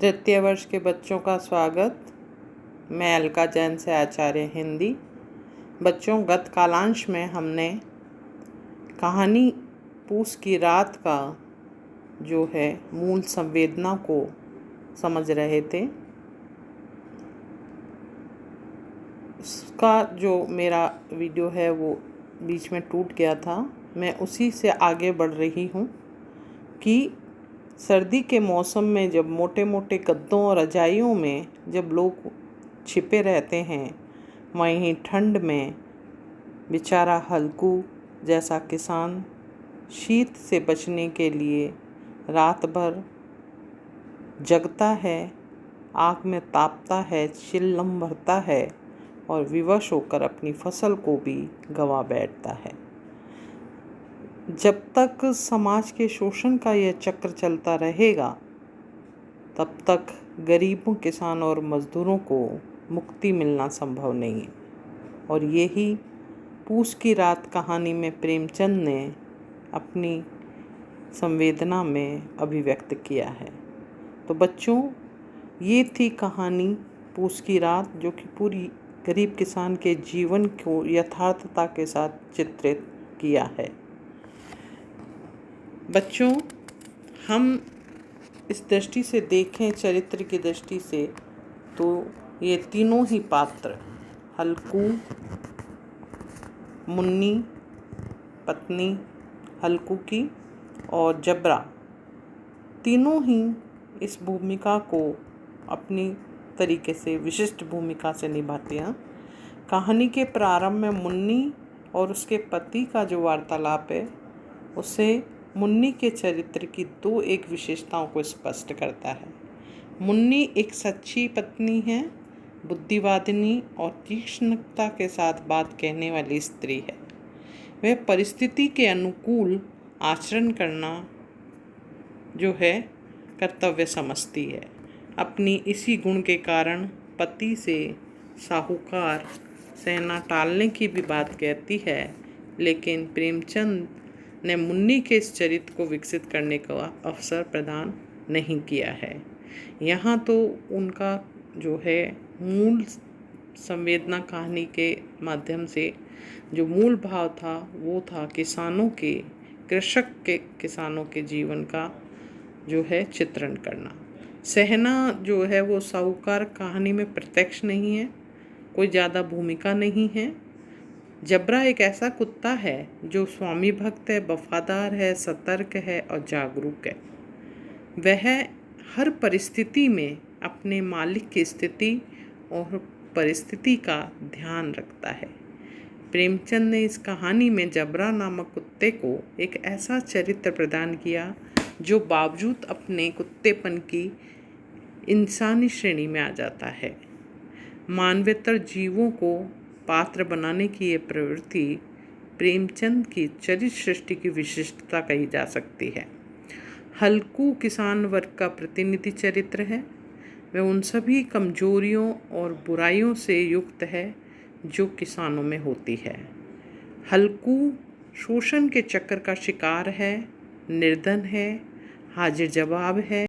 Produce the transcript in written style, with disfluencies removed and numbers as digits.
तृतीय वर्ष के बच्चों का स्वागत। मैं अलका जैन से आचार्य हिंदी। बच्चों, गत कालांश में हमने कहानी पूस की रात का जो है मूल संवेदना को समझ रहे थे। उसका जो मेरा वीडियो है वो बीच में टूट गया था। मैं उसी से आगे बढ़ रही हूँ कि सर्दी के मौसम में जब मोटे मोटे गद्दों और रजाइयों में जब लोग छिपे रहते हैं, वहीं ठंड में बेचारा हल्कू जैसा किसान शीत से बचने के लिए रात भर जगता है, आग में तापता है, चिल्लम भरता है और विवश होकर अपनी फसल को भी गंवा बैठता है। जब तक समाज के शोषण का यह चक्र चलता रहेगा, तब तक गरीबों, किसान और मज़दूरों को मुक्ति मिलना संभव नहीं है। और यही पूस की रात कहानी में प्रेमचंद ने अपनी संवेदना में अभिव्यक्त किया है। तो बच्चों, ये थी कहानी पूस की रात, जो कि पूरी गरीब किसान के जीवन को यथार्थता के साथ चित्रित किया है। बच्चों, हम इस दृष्टि से देखें, चरित्र की दृष्टि से, तो ये तीनों ही पात्र, हल्कू, मुन्नी पत्नी हल्कू की और जबरा, तीनों ही इस भूमिका को अपनी तरीके से विशिष्ट भूमिका से निभाते हैं। कहानी के प्रारंभ में मुन्नी और उसके पति का जो वार्तालाप है, उससे मुन्नी के चरित्र की दो एक विशेषताओं को स्पष्ट करता है। मुन्नी एक सच्ची पत्नी है, बुद्धिवादिनी और तीक्ष्णता के साथ बात कहने वाली स्त्री है। वह परिस्थिति के अनुकूल आचरण करना जो है कर्तव्य समझती है। अपनी इसी गुण के कारण पति से साहूकार सहना टालने की भी बात कहती है, लेकिन प्रेमचंद ने मुन्नी के इस चरित्र को विकसित करने का अवसर प्रदान नहीं किया है। यहाँ तो उनका जो है मूल संवेदना कहानी के माध्यम से जो मूल भाव था वो था किसानों के जीवन का जो है चित्रण करना। सहना जो है वो साहूकार कहानी में प्रत्यक्ष नहीं है, कोई ज़्यादा भूमिका नहीं है। जबरा एक ऐसा कुत्ता है जो स्वामी भक्त है, वफादार है, सतर्क है और जागरूक है। वह हर परिस्थिति में अपने मालिक की स्थिति और परिस्थिति का ध्यान रखता है। प्रेमचंद ने इस कहानी में जबरा नामक कुत्ते को एक ऐसा चरित्र प्रदान किया जो बावजूद अपने कुत्तेपन की इंसानी श्रेणी में आ जाता है। मानवेतर जीवों को पात्र बनाने की ये प्रवृत्ति प्रेमचंद की चरित्र सृष्टि की विशिष्टता कही जा सकती है। हल्कू किसान वर्ग का प्रतिनिधि चरित्र है। वह उन सभी कमजोरियों और बुराइयों से युक्त है जो किसानों में होती है। हल्कू शोषण के चक्कर का शिकार है, निर्धन है, हाजिर जवाब है,